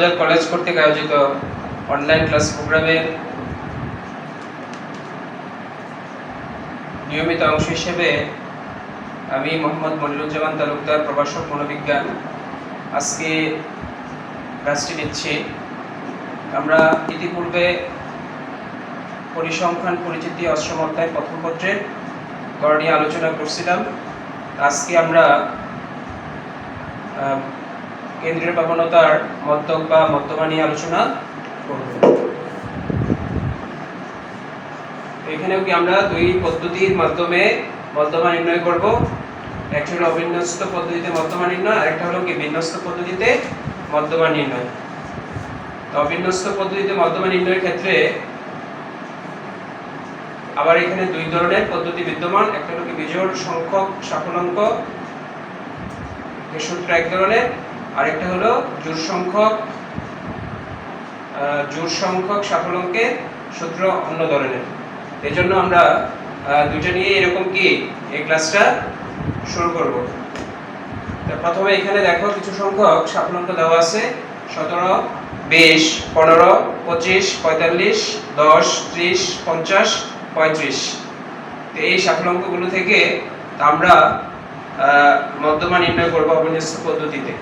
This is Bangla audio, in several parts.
কক্সবাজার কলেজ কর্তৃক আয়োজিত অনলাইন ক্লাস প্রোগ্রামের নিয়মিত অংশ হিসেবে আমি মোহাম্মদ মনিরুজ্জামান তালুকদার, প্রভাষক মনোবিজ্ঞান, আজকে ক্লাসটি নিচ্ছি। আমরা ইতিপূর্বে পরিসংখ্যান পরিচিতি অষ্টম অধ্যায় প্রথম পত্রের গড় নিয়ে আলোচনা করছিলাম। আজকে আমরা কেন্দ্রীয় প্রবণতার মধ্যক বা মধ্যমা নিয়ে আলোচনা করব। এখানেও কি আমরা দুই পদ্ধতির মাধ্যমে মধ্যমা নির্ণয় করব। একটা হলো অবিন্যস্ত পদ্ধতিতে মধ্যমা নির্ণয়, আর একটা হলো কি বিন্যস্ত পদ্ধতিতে মধ্যমা নির্ণয়। তো অবিন্যস্ত পদ্ধতিতে মধ্যমা নির্ণয়ের ক্ষেত্রে আবার এখানে দুই ধরনের পদ্ধতি বিদ্যমান। একটা হলো কি বিজোড় সংখ্যক সাফল্যাঙ্ক এর সূত্র এক ধরনের, আর একটা হলো জোড় সংখ্যক সাফল্যাঙ্কের সূত্র অন্য ধরনের। এই জন্য আমরা দুইটা নিয়ে এরকম কি এই ক্লাসটা শুরু করব। তো প্রথমে এখানে দেখো কিছু সংখ্যক সাফল্যাঙ্ক দেওয়া আছে: 17, 20, 15, 25, 45, 10, 30, 50, 35। তো এই সাফল্যাঙ্কগুলো থেকে আমরা মধ্যমা নির্ণয় করব অবিন্যস্ত পদ্ধতিতে।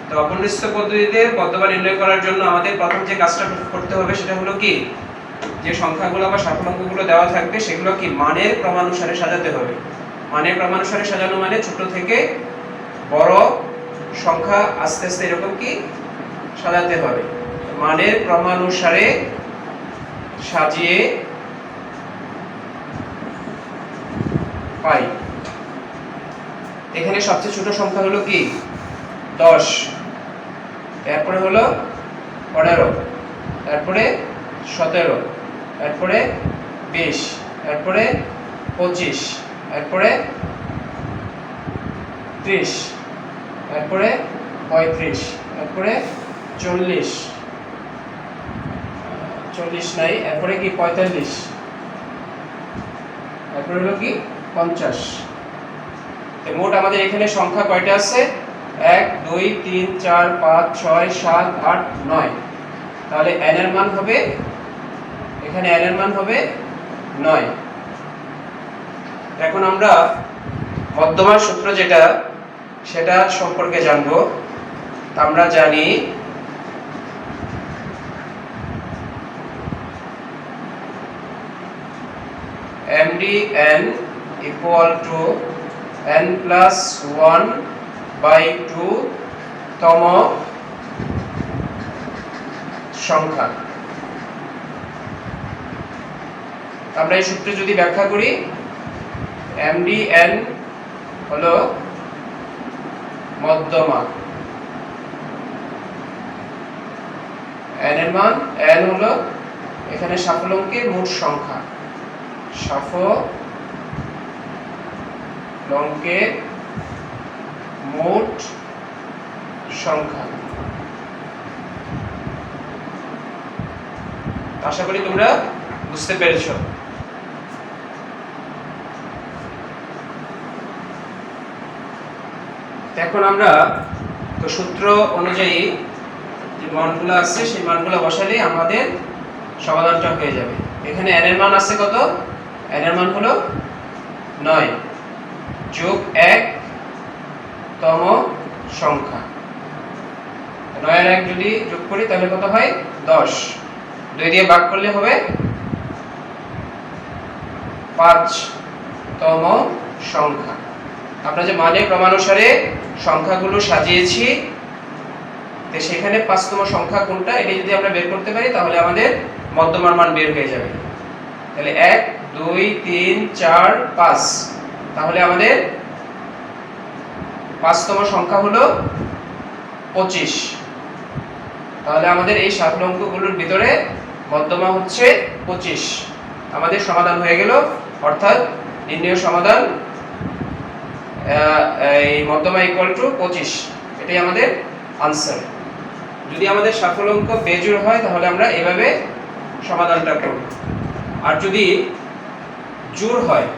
তো অবিন্যস্ত পদ্ধতিতে মধ্যমা নির্ণয় করার জন্য আমাদের প্রথম যে কাজটা করতে হবে সেটা হলো কি, যে সংখ্যাগুলো বা সাফল্যাঙ্কগুলো দেওয়া থাকবে সেগুলো কি মানের ক্রমানুসারে সাজাতে হবে। মানের ক্রমানুসারে সাজানো মানে ছোট থেকে বড় সংখ্যা আস্তে আস্তে এরকম কি সাজাতে হবে। মানের ক্রমানুসারে সাজিয়ে পাই। এখানে সবচেয়ে ছোট সংখ্যা হলো কি 10, তারপরে হলো 15, তারপরে 17, তারপরে 20, তারপরে 25, তারপরে 30, তারপরে 35, তারপরে 40 নাই, তারপরে কি 45, তারপরে হলো কি 50। মোট আমাদের এখানে সংখ্যা কয়টা আছে? 1, 2, 3, 4, 5, 6, 7, 8, 9। তাহলে n এর মান হবে, এখানে n এর মান হবে 9। এখন আমরা মধ্যমার সূত্র যেটা সেটা সম্পর্কে জানবো। আমরা জানি MDN equal to n plus 1/2 তম সংখ্যা। আমরা এই সূত্রে যদি ব্যাখ্যা করি, MDN হলো মধ্যমা, n এর মান, n হলো এখানে সাফল্যাঙ্কের মোট সংখ্যা, সাফল্যাঙ্কের মোট সংখ্যা। আশা করি তোমরা বুঝতে পেরেছো। এখন আমরা তো সূত্র অনুযায়ী যে মানগুলো আছে সেই মানগুলো বসালে আমাদের সমাধানটা হয়ে যাবে। এখানে n এর মান আছে কত? n এর মান হলো 9 যোগ 1 তম সংখ্যা। 9 আর 1 যদি যোগ করি তাহলে কত হয়? 10। 2 দিয়ে ভাগ করলে হবে 5 তম সংখ্যা। আমরা যে মানের ক্রমানুসারে সংখ্যাগুলো সাজিয়েছি, তো সেখানে 5 তম সংখ্যা কোনটা এটা যদি আমরা বের করতে পারি তাহলে আমাদের মধ্যমার মান বের হয়ে যাবে। তাহলে 1, 2, 3, 4, 5, তাহলে আমাদের 5 তম সংখ্যা হলো 25। তাহলে আমাদের এই সাফল্যাঙ্কগুলোর ভিতরে মধ্যমা হচ্ছে 25। আমাদের সমাধান হয়ে গেল, অর্থাৎ নির্ণয় সমাধান এই মধ্যমা ইকুয়াল টু 25, এটাই আমাদের আনসার। যদি আমাদের সাফল্যাঙ্ক বেজোড় হয় তাহলে আমরা এভাবে সমাধানটা করব, আর যদি জোড় হয়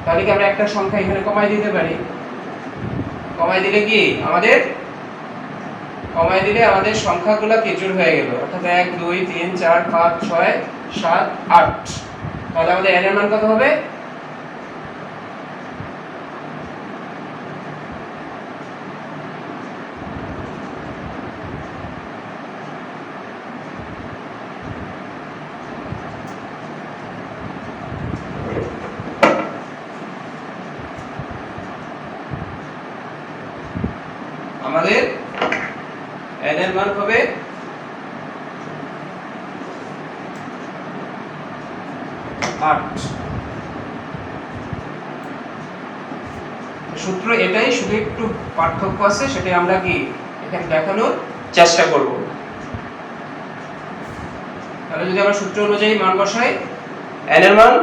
তাহলে কি আমরা একটা সংখ্যা এখানে কমাই দিতে পারি। কমাই দিলে কি আমাদের সংখ্যাগুলো কি জোড় হয়ে গেল, অর্থাৎ 1 2 3 4 5 6 7 8। তাহলে আমাদের n এর মান কত হবে? আমাদের n এর মান হবে 8। সূত্র এটাই, শুধু একটু পার্থক্য আছে, সেটা আমরা কি এখানে দেখানোর চেষ্টা করব। তাহলে যদি আমরা সূত্র অনুযায়ী মান বসাই, n এর মান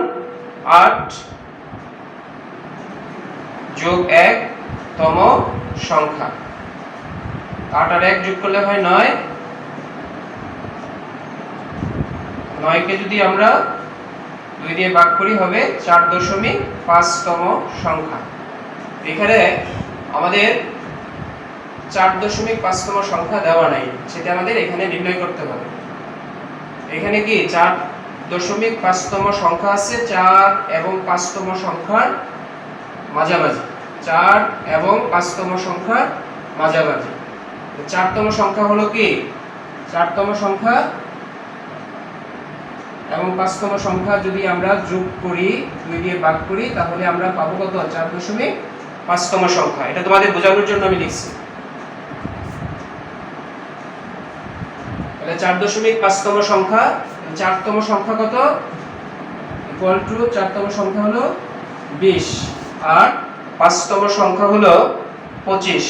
8 যোগ 1 তম সংখ্যা, 8 আর 1 যোগ করলে হয় 9, 9 কে যদি আমরা 2 দিয়ে ভাগ করি হবে 4.5 তম সংখ্যা। এখানে আমাদের 4.5 তম সংখ্যা দেওয়া নাই, সেটা আমাদের এখানে নির্ণয় করতে হবে। এখানে কি 4.5 তম সংখ্যা আছে 4 এবং 5 তম সংখ্যার মাঝামাঝি, 4 এবং 5 তম সংখ্যার মাঝামাঝি। 4 তম সংখ্যা হলো কি 4 তম সংখ্যা এবং 5 তম সংখ্যা যদি আমরা যোগ করি, 2 দিয়ে ভাগ করি, তাহলে আমরা পাবো কত? 4.5 তম সংখ্যা। এটা তোমাদের বোঝানোর জন্য আমি লিখছি। তাহলে 4.5 তম সংখ্যা, 4 তম সংখ্যা কত? ইকুয়াল টু 4 তম সংখ্যা হলো 20 আর 5 তম সংখ্যা হলো 25।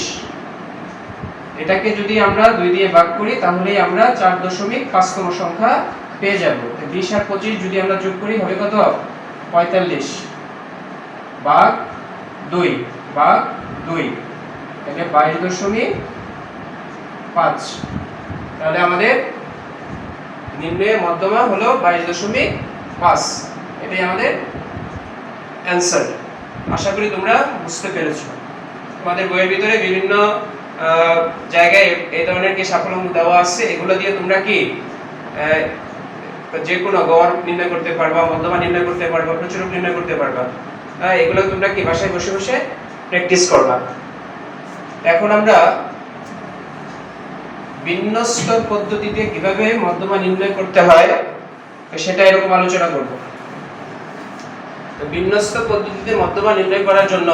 এটাকে যদি আমরা 2 দিয়ে ভাগ করি, তাহলেই আমরা 4.5 তম সংখ্যা পেয়ে যাব। 20 আর 25 যদি আমরা যোগ করি হবে কত? 45 ভাগ 2 ভাগ 2, এটা 22.5। তাহলে আমাদের নির্ণয়ের মধ্যমা হলো 22.5। এটাই আমাদের অ্যানসার। আশা করি তোমরা বুঝতে পেরেছো। তোমাদের বইয়ের ভিতরে বিভিন্ন জায়গায় এই ধরনের কি সাফল্য দেওয়া আছে, এগুলো দিয়ে তোমরা কি যে কোনো গড় নির্ণয় করতে পারবা, মধ্যমা নির্ণয় করতে পারবা, প্রচুরক নির্ণয় করতে পারবা। এগুলো তোমরা কি বাসায় বসে বসে প্র্যাকটিস করবা। এখন আমরা বিন্যস্ত পদ্ধতিতে কিভাবে মধ্যমা নির্ণয় করতে হয় সেটা এরকম আলোচনা করব। তো বিন্যস্ত পদ্ধতিতে মধ্যমা নির্ণয় করার জন্য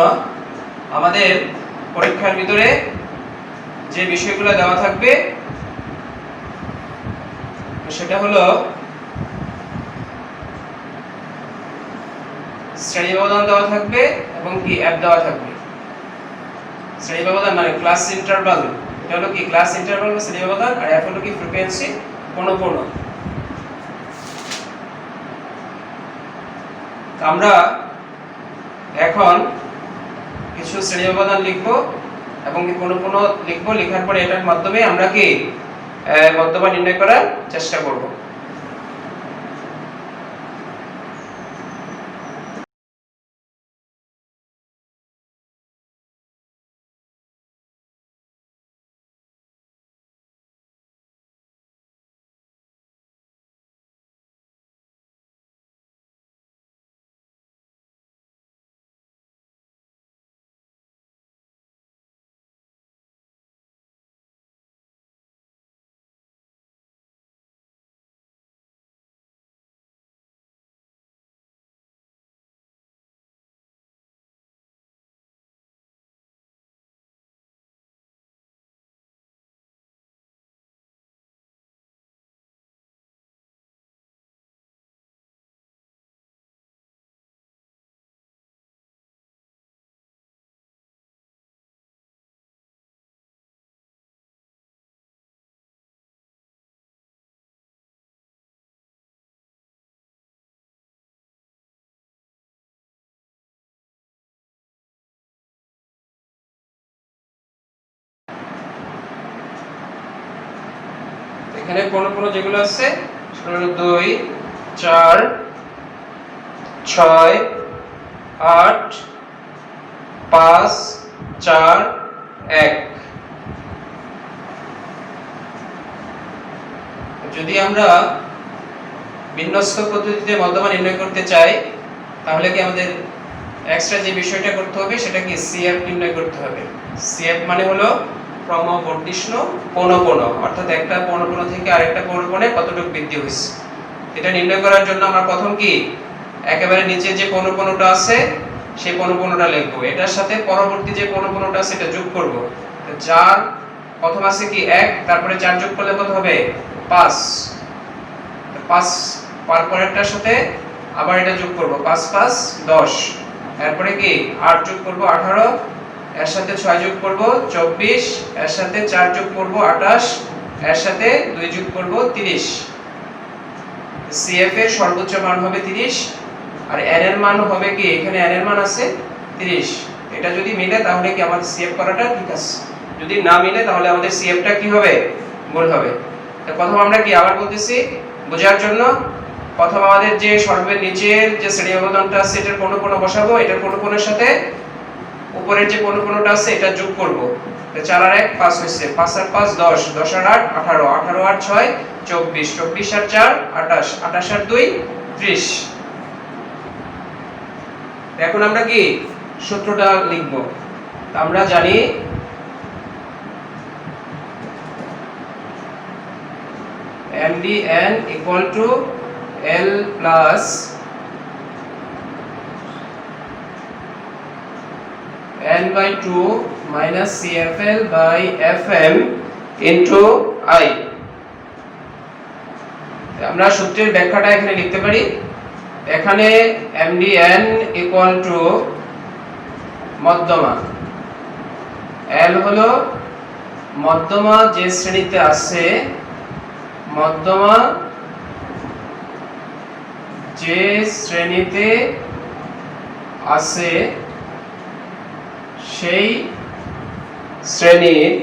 আমাদের পরীক্ষার ভিতরে যে বিষয়গুলো দেওয়া থাকবে সেটা হলো শ্রেণী ব্যবধান দেওয়া থাকবে এবং কি অ্যাপ দেওয়া থাকবে। শ্রেণী ব্যবধান মানে ক্লাস ইন্টারভাল, এটা হলো কি ক্লাস ইন্টারভাল বা শ্রেণী ব্যবধান, আর অ্যাপ হলো কি ফ্রিকোয়েন্সি পৌনঃপুন্য। আমরা এখন কিছু শ্রেণী ব্যবধান লিখব এবং কি পৌনঃপুন্য লিখব। লেখার পরে এটার মাধ্যমে আমরা কি মধ্যমা নির্ণয় করার চেষ্টা করব। এখানে পৌনঃপুন্য যেগুলো আছে সেগুলো হলো 2 4 6 8 5 4 1। যদি আমরা বিন্যস্ত পদ্ধতিতে মধ্যমা নির্ণয় করতে চাই তাহলে কি আমাদের এক্সট্রা যে বিষয়টা করতে হবে সেটা কি সিএফ নির্ণয় করতে হবে। সিএফ মানে হলো ক্রমবর্ধিষ্ণু পৌনঃপুন্য, অর্থাৎ একটা পৌনঃপুন্য থেকে আরেকটা পৌনঃপুন্যে কতটুকু বৃদ্ধি হয়েছে। এটা নির্ণয় করার জন্য আমরা প্রথম কি একেবারে নিচে যে পৌনঃপুন্যটা আছে সেই পৌনঃপুন্যটা লিখব, এটার সাথে পরবর্তী যে পৌনঃপুন্যটা আছে এটা যোগ করব। তো 4 প্রথম আছে কি 1, তারপরে 4 যোগ করলে কত হবে 5। 5 পরেরটার সাথে আবার এটা যোগ করব, 5 5 10। এরপরে কি 8 যোগ করব 18, এর সাথে 6 যোগ করব 24, এর সাথে 4 যোগ করব 28, এর সাথে 2 যোগ করব 30। সিএফ এর সর্বোচ্চ মান হবে 30 আর এন এর মান হবে কি এখানে এন এর মান আছে 30। এটা যদি মিলে তাহলে কি আমাদের সিএফ করাটা ঠিক আছে, যদি না মিলে তাহলে আমাদের সিএফটা কি হবে ভুল হবে। তো প্রথম আমরা কি আবার বলতেছি বোঝার জন্য, প্রথম আমাদের যে সর্বের নিচের যে শ্রেণী ব্যবধানটা আছে এটার পৌনঃপুন্য বসাবো, এটার পৌনঃপুন্যের সাথে উপরের যে পৌনঃপুন্যটা আছে এটা যোগ করব। তো 4 আর 1 5 হইছে, 5 আর 5 10, 10 আর 8 18, 18 আর 6 24, 24 আর 4 28, 28 আর 2 30। এখন আমরা কি সূত্রটা লিখব। আমরা জানি MDN equal to L plus N by 2 minus CFL by FM into I। আমরা সূত্রের ব্যাখ্যাটা এখানে লিখতে পারি। এখানে MDN equal to মধ্যমা, L হলো মধ্যমা যে শ্রেণীতে আছে, মধ্যমা যে শ্রেণীতে আছে সেই শ্রেণীর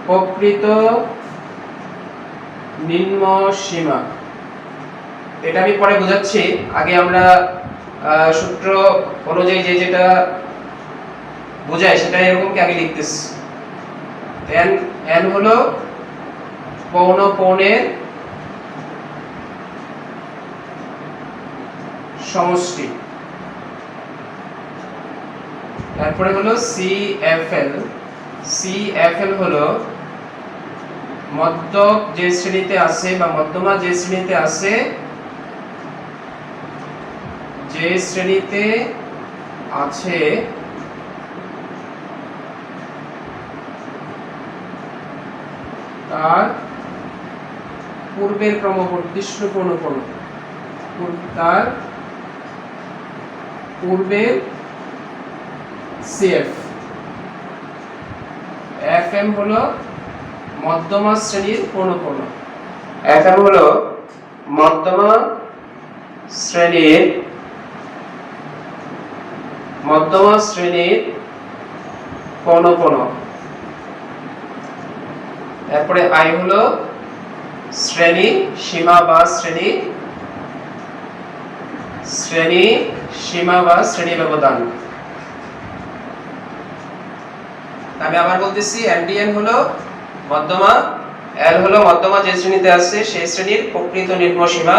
প্রকৃত নিম্ন সীমা। এটা আমি পরে বোঝাচ্ছি, আগে আমরা সূত্র অনুযায়ী যেটা বোঝায় সেটা এরকম কি আগে লিখতেছি। n হলো পৌনঃপুন্যের সমষ্টি, তারপরে হলো CFL। CFL হলো মধ্যক যে শ্রেণীতে আছে বা মধ্যমা যে শ্রেণীতে আছে, যে শ্রেণীতে আছে তার পূর্বের ক্রমবর্ধিষ্ণু পৌনঃপুন্য, তার পূর্বের CF। FM হলো মধ্যমা শ্রেণীর পৌনঃপুন্য, FM হলো মধ্যমা শ্রেণীর পৌনঃপুন্য। তারপরে I হলো শ্রেণী সীমা বা শ্রেণী সীমা বা শ্রেণী ব্যবধান। আমি আবার বলতেছি MDN হলো মধ্যমা, L হলো মধ্যমা যে শ্রেণীতে আছে সেই শ্রেণীর প্রকৃত নিম্ন সীমা,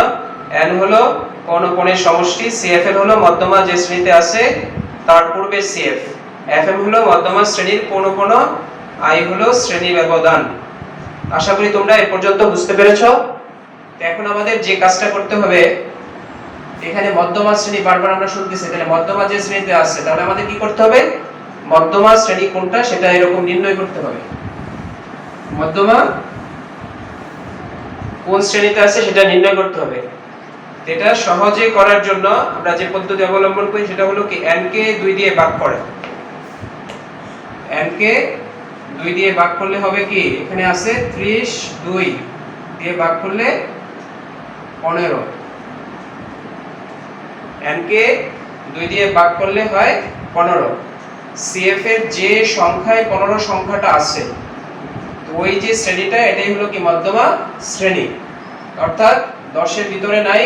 N হলো পৌনঃপুন্যের সমষ্টি, CFL হলো মধ্যমা যে শ্রেণীতে আছে তার পূর্বের CF, FM হলো মধ্যমা শ্রেণীর পৌনঃপুন্য, I হলো শ্রেণী ব্যবধান। আশা করি তোমরা এই পর্যন্ত বুঝতে পেরেছো। এখন আমাদের যে কাজটা করতে হবে, এখানে মধ্যমা শ্রেণী বারবার আমরা শুনতেছি, তাহলে মধ্যমা যে শ্রেণীতে আছে তাহলে আমাদের কি করতে হবে, মধ্যমা শ্রেণী কোনটা সেটা এরকম নির্ণয় করতে হবে। মধ্যমা কোন শ্রেণীতে আছে সেটা নির্ণয় করতে হবে। এটা সহজে করার জন্য আমরা যে পদ্ধতি অবলম্বন করি সেটা হলো কি n কে 2 দিয়ে ভাগ করা। n কে 2 দিয়ে ভাগ করলে হবে কি, এখানে আছে 30, 2 দিয়ে ভাগ করলে 15। n কে 2 দিয়ে ভাগ করলে হয় 15। CF এর যে সংখ্যায় 15 সংখ্যাটা আছে, তো ওই যে শ্রেণীটা এটাই হলো কি মধ্যমা শ্রেণী, অর্থাৎ 10 এর ভিতরে নাই,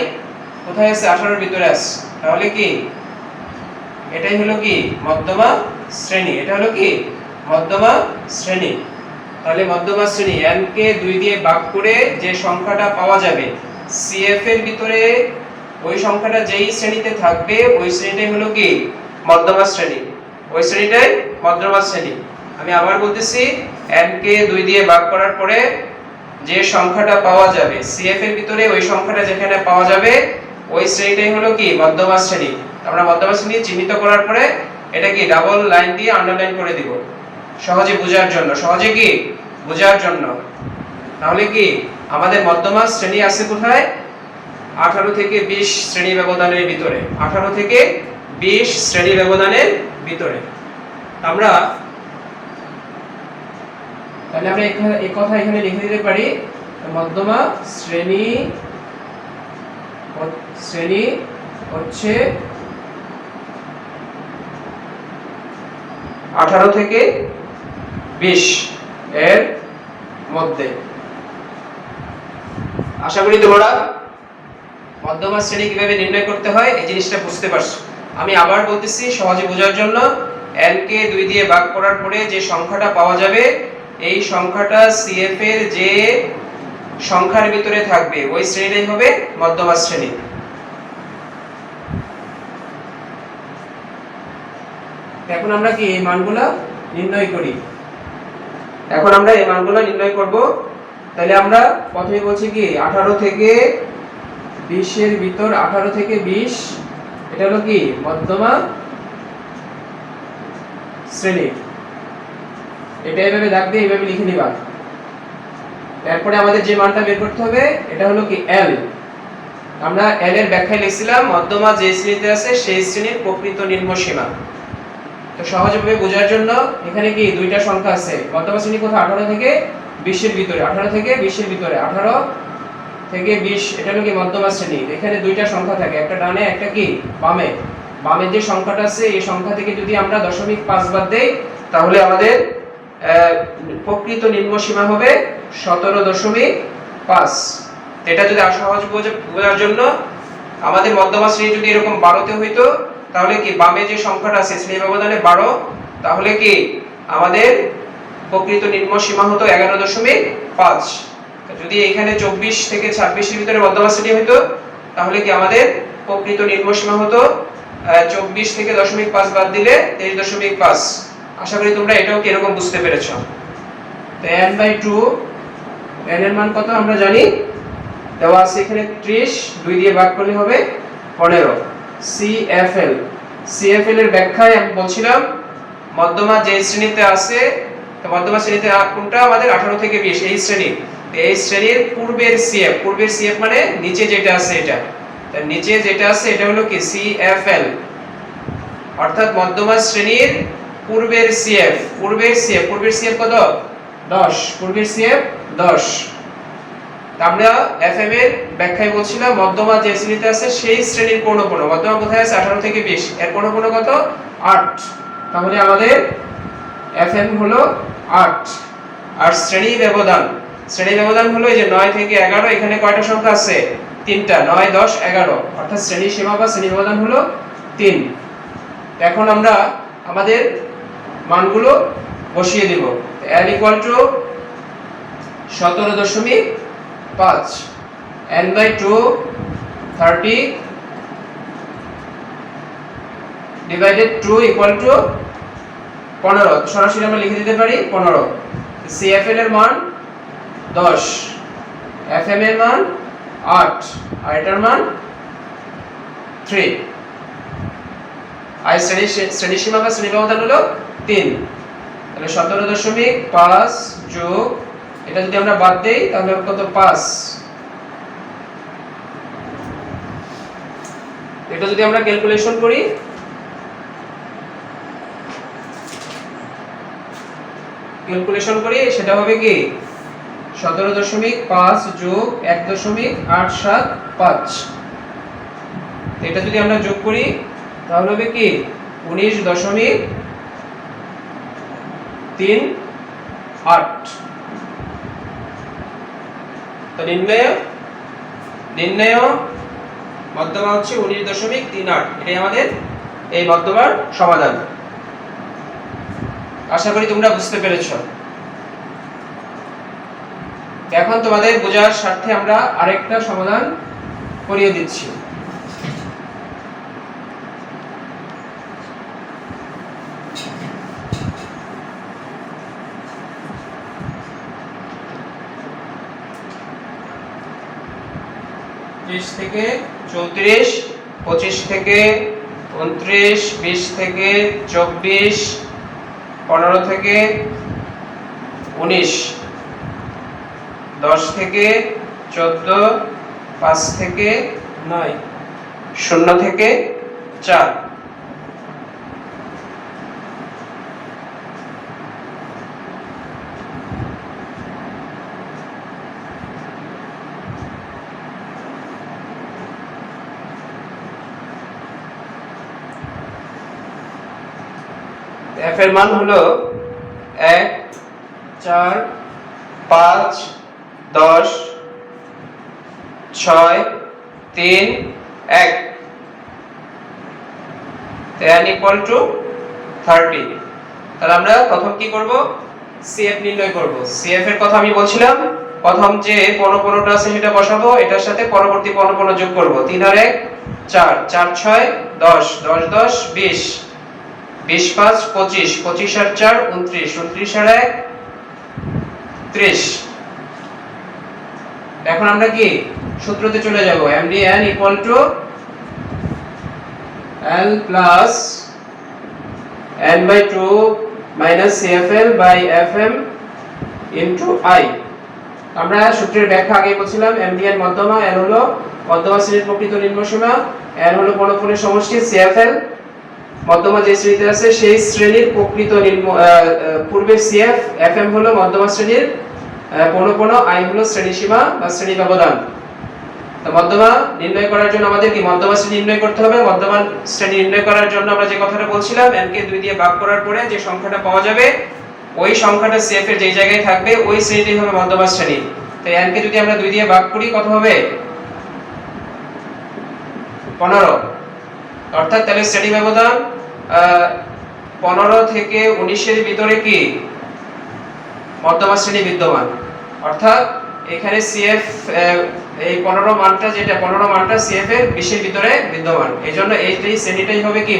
কোথায় আছে 18 এর ভিতরে আছে, তাহলে কি এটাই হলো কি মধ্যমা শ্রেণী, এটা হলো কি মধ্যমা শ্রেণী। তাহলে মধ্যমা শ্রেণী n কে 2 দিয়ে ভাগ করে যে সংখ্যাটা পাওয়া যাবে CF এর ভিতরে ওই সংখ্যাটা যেই শ্রেণীতে থাকবে ওই শ্রেণীটাই হলো কি মধ্যমা শ্রেণী, ওই শ্রেণীটাই মধ্যমা শ্রেণী। আমি আবার বলতেছি n কে 2 দিয়ে ভাগ করার পরে যে সংখ্যাটা পাওয়া যাবে CF এর ভিতরে ওই সংখ্যাটা যেখানে পাওয়া যাবে ওই শ্রেণীটাই হলো কি মধ্যমা শ্রেণী। আমরা মধ্যমা শ্রেণী চিহ্নিত করার পরে এটা কি ডাবল লাইন দিয়ে আন্ডারলাইন করে দিব সহজে বোঝার জন্য, সহজে কি বোঝার জন্য। তাহলে কি আমাদের মধ্যমা শ্রেণী আছে কোথায়? 18 থেকে 20 শ্রেণী ব্যবধানের ভিতরে, 18 থেকে 20 শ্রেণী ব্যবধানের ভিতরে। আমরা তাহলে আমরা এই কথা এখানে লিখে দিতে পারি মধ্যমা শ্রেণী হচ্ছে 18 থেকে 20 এর মধ্যে। আশা করি তোমরা মধ্যমা শ্রেণী কিভাবে নির্ণয় করতে হয় এই জিনিসটা বুঝতে পারছো। আমি আবার বলতেছি সহজে বোঝার জন্য, n কে 2 দিয়ে ভাগ করার পরে যে সংখ্যাটা পাওয়া যাবে এই সংখ্যাটা CF এর যে সংখ্যার ভিতরে থাকবে ওই শ্রেণীটাই হবে মধ্যমা শ্রেণী। এখন আমরা কি এই মানগুলো নির্ণয় করি, এখন আমরা এই মানগুলো নির্ণয় করব। তাহলে আমরা প্রথমে বলছি কি 18 থেকে 20 এর ভিতর, 18 থেকে 20 এটা হলো কি মধ্যমা শ্রেণী। এটা এইভাবে দাগ দিয়ে এইভাবে লিখে নিবা। তারপরে আমাদের যে মানটা বের করতে হবে এটা হলো কি L। আমরা L এর ব্যাখ্যায় লিখছিলাম মধ্যমা যে শ্রেণীতে আছে সেই শ্রেণীর প্রকৃত নিম্ন সীমা। তো সহজভাবে বোঝার জন্য এখানে কি দুইটা সংখ্যা আছে, মধ্যমা শ্রেণী কোথায়? 18 থেকে 20 এর ভিতরে, 18 থেকে 20 এর ভিতরে, 18 থেকে 20 এটা হলো কি মধ্যমা শ্রেণী। এখানে দুইটা সংখ্যা থাকে, একটা ডানে একটা কি বামে। বামে যে সংখ্যাটা আছে এই সংখ্যা থেকে যদি আমরা 0.5 বাদ দেই তাহলে আমাদের প্রকৃত নিম্ন সীমা হবে 17.5। এটা যদি সহজ বোঝার জন্য আমাদের মধ্যমা শ্রেণী যদি এরকম 12 তে হইতো তাহলে কি বামে যে সংখ্যাটা আছে শ্রেণী ব্যবধানে 12, তাহলে কি আমাদের প্রকৃত নিম্ন সীমা হতো 11.5। যদি এখানে 24 থেকে 26 এর ভিতরে মধ্যমা শ্রেণী হইতো তাহলে কি আমাদের প্রকৃত নিম্ন সীমা হতো 24 থেকে 0.5 বাদ দিলে 23.5। আশা করি তোমরা এটাও কি এরকম বুঝতে পেরেছো। তো n/2 n এর মান কত আমরা জানি, দেওয়া আছে এখানে 30, 2 দিয়ে ভাগ করলে হবে 15। CFL এর ব্যাখ্যায় আমি বলছিলাম মধ্যমা যে শ্রেণীতে আছে, তো মধ্যমা শ্রেণীতে কোনটা আমাদের 18 থেকে 20 এই শ্রেণী। এই শ্রেণীর পূর্বের CF মানে নিচে যেটা আছে এটা, তার নিচে যেটা আছে এটা হলো কি CFL, অর্থাৎ মধ্যমা শ্রেণীর পূর্বের CF কত? 10, পূর্বের CF 10। আমরা FM এর ব্যাখ্যায় বলছিলাম মধ্যমা যে শ্রেণীতে আছে সেই শ্রেণীর পৌনঃপুন্য। মধ্যমা কোথায় আছে? 18 থেকে 20, এর পৌনঃপুন্য কত? 8। তাহলে আমাদের FM হলো 8। আর শ্রেণী ব্যবধান হলো এই যে 9 থেকে 11, এখানে কয়টা সংখ্যা আছে? 3টা, 9, 10, 11, অর্থাৎ শ্রেণী সীমা বা শ্রেণী ব্যবধান হলো 3। এখন আমরা আমাদের মানগুলো বসিয়ে দিব। L = 17.5, n/2 30 divided 2 = 15। সরাসরি আমরা লিখে দিতে পারি 15। CFL এর মান 10, FM এর মান 8 আর এটার মান 3। আর শ্রেণী সীমা বা শ্রেণী ব্যবধান হলো 3। তাহলে 17.5 যোগ এটা যদি আমরা বাদ দেই তাহলে কত? 5। এটা যদি আমরা ক্যালকুলেশন করি সেটা হবে কি 17.5 যোগ 1.875। এটা যদি আমরা যোগ করি তাহলে হবে কি 19.38। তো নির্ণয় মধ্যমা হচ্ছে 19.38, এটাই আমাদের এই মধ্যমার সমাধান। আশা করি তোমরা বুঝতে পেরেছো। এখন তোমাদের বোঝার স্বার্থে আমরা আরেকটা সমাধান করিয়ে দিচ্ছি। থেকে 34, 25 থেকে 29, 20 থেকে 24, 15 থেকে 19, 10 থেকে 14, 5 থেকে 9, 0 থেকে 4। f এর মান হলো 1, 4, 5, 10, 6, 3, 1, n equal to 30। তাহলে আমরা প্রথম কি করব, CF নির্ণয় করব। CF এর কথা আমি বলছিলাম, প্রথম যে পনপনটা আছে সেটা বসাবো, এটার সাথে পরবর্তী পনপন যোগ করব। 3 আর 1 4, 4 6 10, 10 10 20, 20 5 25, 25 আর 4 29, 29 আর 1 30। এখন আমরা কি সূত্রতে চলে যাব, MDN equal to L plus N by 2 minus CFL by FM into I। আমরা সূত্রের ব্যাখ্যা আগে বলছিলাম, MDN মধ্যমা, N হলো মধ্যমা শ্রেণীর প্রকৃত নিম্নসীমা, N হলো পনপনের সমষ্টি, CFL মধ্যমা যে শ্রেণীতে আছে সেই শ্রেণীর প্রকৃত পূর্বের CF, FM হলো মধ্যমা শ্রেণীর পনপন, I হলো শ্রেণীসীমা বা শ্রেণী ব্যবধান। তো মধ্যমা নির্ণয় করার জন্য আমাদের কি মধ্যমা শ্রেণী নির্ণয় করতে হবে। মধ্যমা শ্রেণী নির্ণয় করার জন্য আমরা যে কথাটা বলছিলাম, n কে 2 দিয়ে ভাগ করার পরে যে সংখ্যাটা পাওয়া যাবে ওই সংখ্যাটা CF এর যেই জায়গায় থাকবে ওই শ্রেণীটাই হবে মধ্যমা শ্রেণী। তো n কে যদি আমরা 2 দিয়ে ভাগ করি কত হবে, 15। অর্থাৎ তাহলে শ্রেণী ব্যবধান 15 থেকে 19 এর ভিতরে কি মধ্যমা শ্রেণী বিদ্যমান। অর্থাৎ এখানে CF এই 15 মানটা, যেটা 15 মানটা CF এর 20 এর ভিতরে বিদ্যমান। এজন্য এই শ্রেণীটাই হবে কি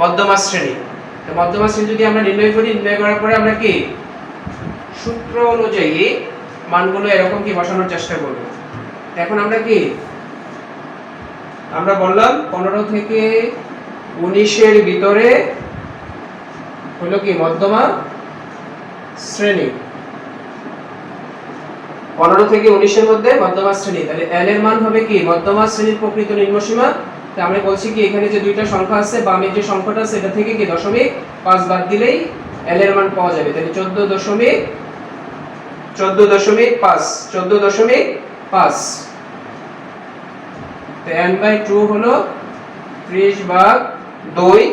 মধ্যমা শ্রেণী। তো মধ্যমা শ্রেণী যদি আমরা নির্ণয় করি, নির্ণয় করার পরে আমরা কি সূত্র অনুযায়ী মানগুলো এরকম কি বসানোর চেষ্টা করব। এখন আমরা বললাম 15 থেকে 19 এর ভিতরে হলো কি মধ্যমা শ্রেণী। 15 থেকে 19 এর মধ্যে মধ্যমা শ্রেণী। তাহলে L এর মান হবে কি মধ্যমা শ্রেণীর প্রকৃত নিম্নসীমা। তাই আমরা বলছি কি এখানে যে দুইটা সংখ্যা আছে, বামে যে সংখ্যাটা আছে এটা থেকে কি 0.5 বাদ দিলেই L এর মান পাওয়া যাবে। তাহলে 14.5। তো n বাই 2 হলো 30/2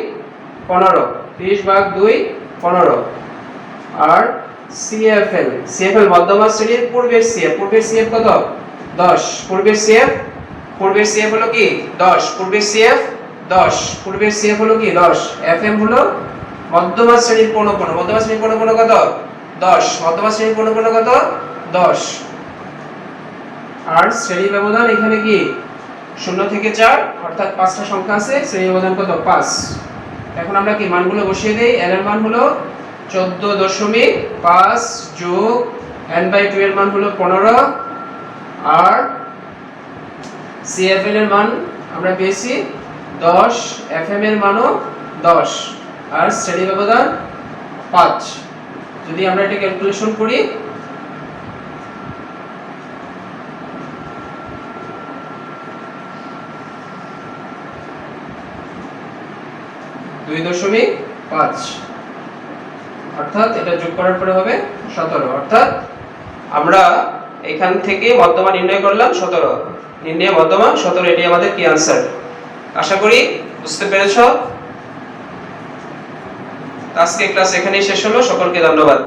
15, 30/2 15। আর CFL মধ্যমা শ্রেণীর পূর্বের CF কত 10, পূর্বের CF হলো কি 10, পূর্বের CF হলো কি 10। FM হলো মধ্যমা শ্রেণীর পনপন, মধ্যমা শ্রেণীর পনপন কত 10, মধ্যমা শ্রেণীর পনপন কত 10। আর শ্রেণী ব্যবধান এখানে কি 0 থেকে 4, অর্থাৎ 5টা সংখ্যা আছে, শ্রেণী ব্যবধান কত 5। এখন আমরা কি মানগুলো বসিয়ে দেই। L এর মান হলো 14.5 যোগ n/2 এর মান হলো 15, আর CFL এর মান আমরা পেয়েছি 10, FM এর মানও 10, আর শ্রেণী ব্যবধান 5। যদি আমরা এটা ক্যালকুলেশন করি, অর্থাৎ এটা যোগ করার পরে হবে 17। অর্থাৎ আমরা এখান থেকে মধ্যমা নির্ণয় করলাম 17, নির্ণয় মধ্যমা 17, এটি আমাদের কি आंसर। আশা করি বুঝতে পেরেছো। আজকে ক্লাস এখানেই শেষ হলো। সকলকে ধন্যবাদ।